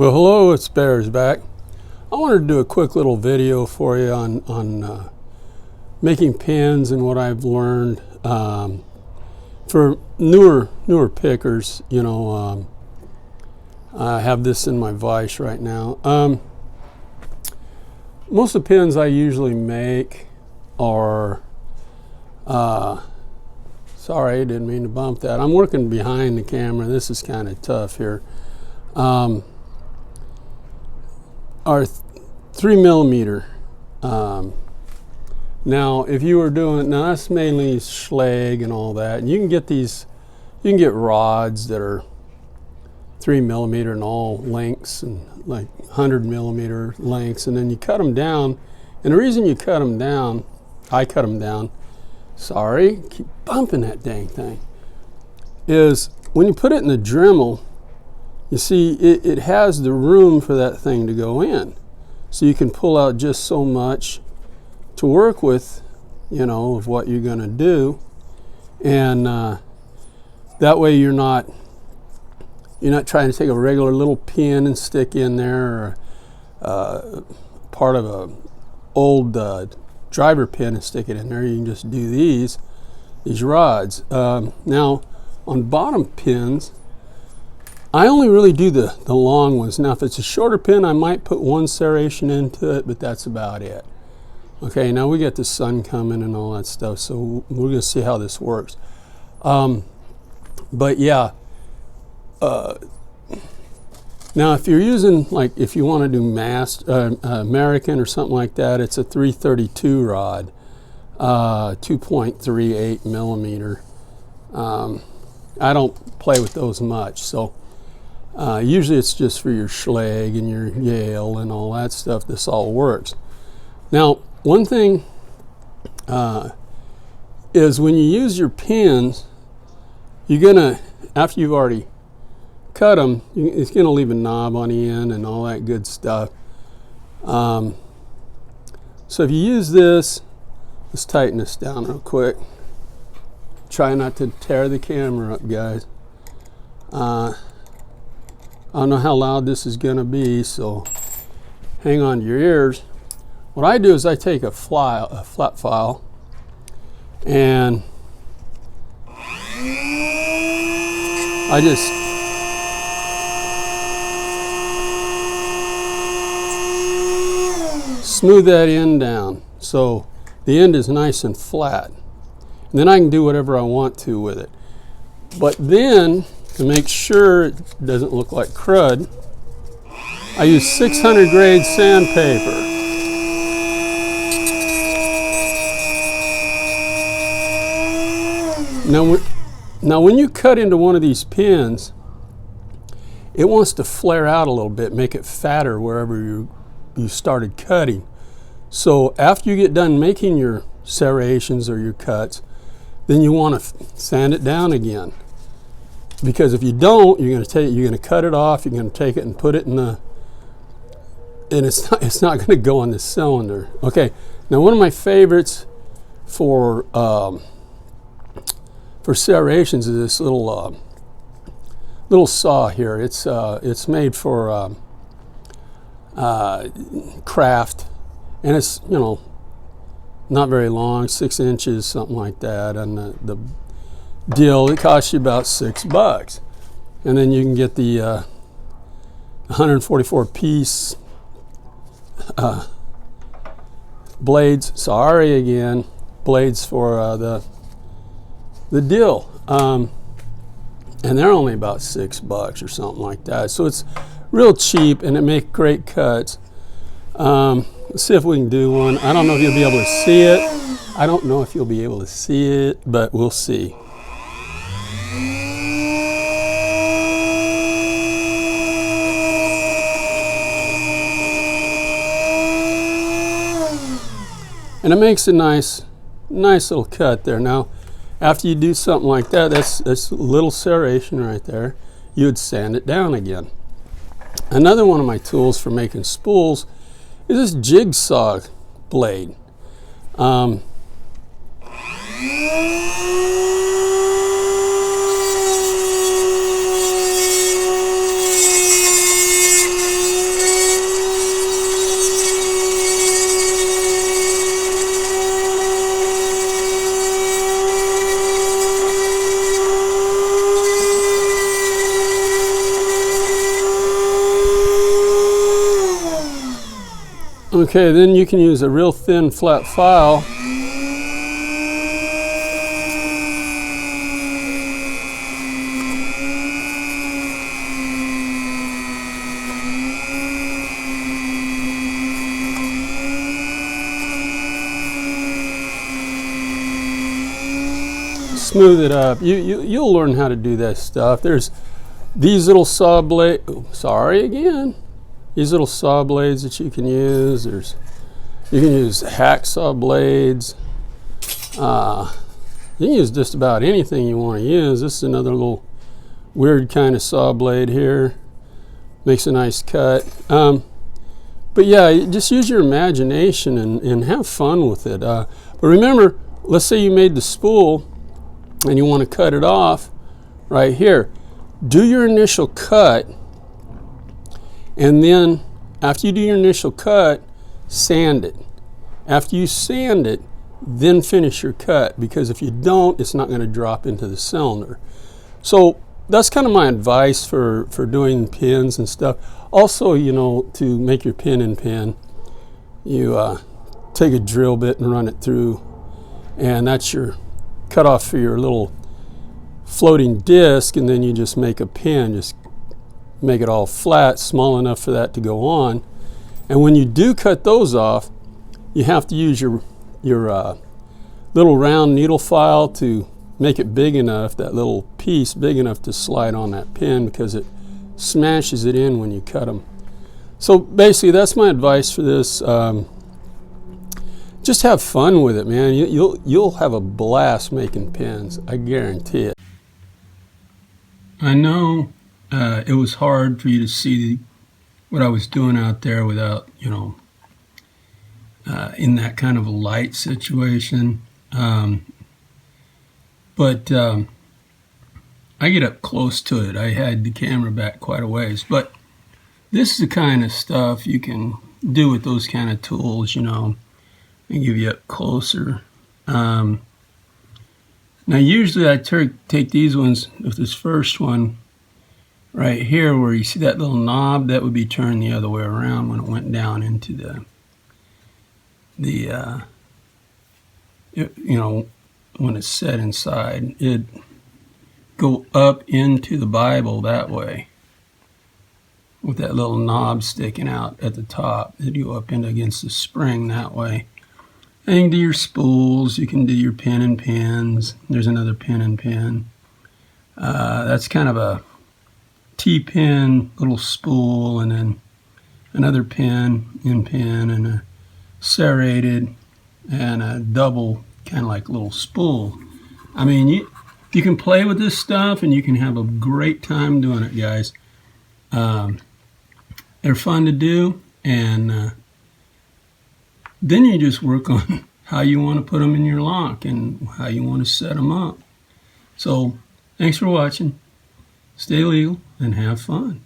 Well, hello, it's Bears back. I wanted to do a quick little video for you on making pins and what I've learned for newer pickers. You know, I have this in my vise right now. Most of the pins I usually make are sorry, I didn't mean to bump that. I'm working behind the camera. This is kind of tough here. Are 3mm. Now, if you were doing, now that's mainly Schlage and all that. And you can get these, you can get rods that are 3mm in all lengths and like 100mm lengths, and then you cut them down. And the reason you cut them down, I cut them down, sorry, keep bumping that dang thing, is when you put it in the Dremel, you see it has the room for that thing to go in. So you can pull out just so much to work with, you know, of what you're gonna do. And that way you're not trying to take a regular little pin and stick in there, or part of a old driver pin and stick it in there. You can just do these rods. Now on bottom pins, I only really do the long ones. Now if it's a shorter pin, I might put one serration into it, but that's about it. Okay, now we get the sun coming and all that stuff, so we're gonna see how this works. But yeah, now if you're using, like, if you want to do American or something like that, it's a 332 rod, 2.38mm. I don't play with those much, so usually it's just for your Schlage and your Yale and all that stuff. This all works. Now, one thing is when you use your pins, you're gonna, after you've already cut them, it's going to leave a knob on the end and all that good stuff. So if you use this, let's tighten this down real quick. Try not to tear the camera up, guys. I don't know how loud this is going to be, so hang on to your ears. What I do is I take a flat file, and I just smooth that end down so the end is nice and flat. And then I can do whatever I want to with it. But then, to make sure it doesn't look like crud, I use 600 grade sandpaper. Now when you cut into one of these pins, it wants to flare out a little bit, make it fatter wherever you started cutting. So after you get done making your serrations or your cuts, then you want to sand it down again. Because if you don't, you're going to cut it off. You're going to take it and put it in the, and it's not going to go on this cylinder. Okay. Now one of my favorites for serrations is this little saw here. It's made for craft, and it's, you know, not very long, 6 inches, something like that. And the deal, it costs you about $6, and then you can get the 144 piece blades. Sorry again, blades for the deal, and they're only about $6 or something like that. So it's real cheap, and it makes great cuts. Let's see if we can do one. I don't know if you'll be able to see it. I don't know if you'll be able to see it, but we'll see. And it makes a nice little cut there. Now, after you do something like that, that's a little serration right there. You would sand it down again. Another one of my tools for making spools is this jigsaw blade. Okay, then you can use a real thin flat file. Smooth it up. You'll learn how to do that stuff. There's these little saw blade. Sorry again. These little saw blades that you can use. You can use hacksaw blades. You can use just about anything you want to use. This is another little weird kind of saw blade here. Makes a nice cut. But yeah, just use your imagination and have fun with it. But remember, let's say you made the spool and you want to cut it off right here. Do your initial cut, and then after you do your initial cut, sand it. After you sand it, then finish your cut, because if you don't, it's not going to drop into the cylinder. So that's kind of my advice for doing pins and stuff. Also, you know, to make your pin in pin, you take a drill bit and run it through, and that's your cutoff for your little floating disc, and then you just make a pin. Just make it all flat, small enough for that to go on. And when you do cut those off, you have to use your little round needle file to make it big enough, that little piece big enough to slide on that pin, because it smashes it in when you cut them. So basically, that's my advice for this. Just have fun with it, man. You'll have a blast making pins. I guarantee it. I know it was hard for you to see what I was doing out there without, you know, in that kind of a light situation. But I get up close to it. I had the camera back quite a ways. But this is the kind of stuff you can do with those kind of tools, you know, and give you up closer. Now usually I take these ones, with this first one right here where you see that little knob, that would be turned the other way around when it went down into you know, when it's set inside. It'd go up into the Bible that way with that little knob sticking out at the top. It'd go up into against the spring that way. And you can do your spools, you can do your pin and pins. There's another pin and pin. That's kind of a T-pin little spool, and then another pin and pin, and a serrated and a double kind of like little spool. I mean, you can play with this stuff and you can have a great time doing it, guys. They're fun to do, and then you just work on how you want to put them in your lock and how you want to set them up. So thanks for watching. Stay legal and have fun.